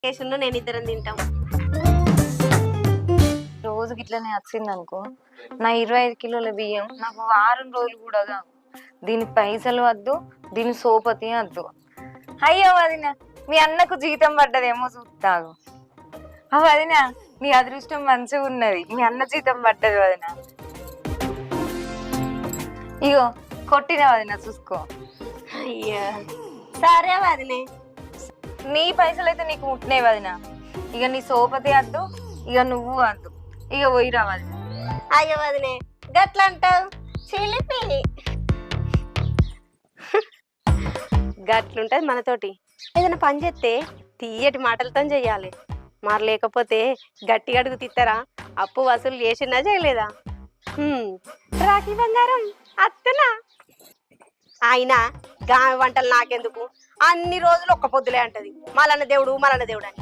కేసును నేను ఇద్దరం తింటాం. రోజుకి ఇట్లనే వచ్చింది అనుకో, నా 25 కిలోల బియ్యం నాకు వారం రోజులు కూడా కావు. దీని పైసలు వద్దు, దీని సోపతి వద్దు. అయ్యో వదిన, మీ అన్నకు జీతం పడ్డదేమో చూస్తాగు. వదిన, నీ అదృష్టం మంచిగా ఉన్నది, మీ అన్న జీతం పడ్డది వదిన. ఇగో కొట్టిన వదిన, చూసుకో. అయ్యా సరే వదినే, నీ పైసలు అయితే నీకు ముట్టినాయి వదిన. ఇక నీ సోపతి వద్దు, ఇక నువ్వు వద్దు, ఇక పోయిరా వదిన. అయ్యో వదినే గట్ల అంటావు, చిలిపి. గట్లుంటది మనతోటి. ఏదైనా పని చేస్తే తీయటి మాటలతో చెయ్యాలి. మరి లేకపోతే గట్టిగా అడుగు తిస్తారా? అప్పు వసూలు చేసినా చేయలేదా? రాఖీ బంగారం అత్తనా? ఆయన గా వంటలు నాకెందుకు, అన్ని రోజులు ఒక్క పొద్దులే అంటది మలన్న దేవుడు అని.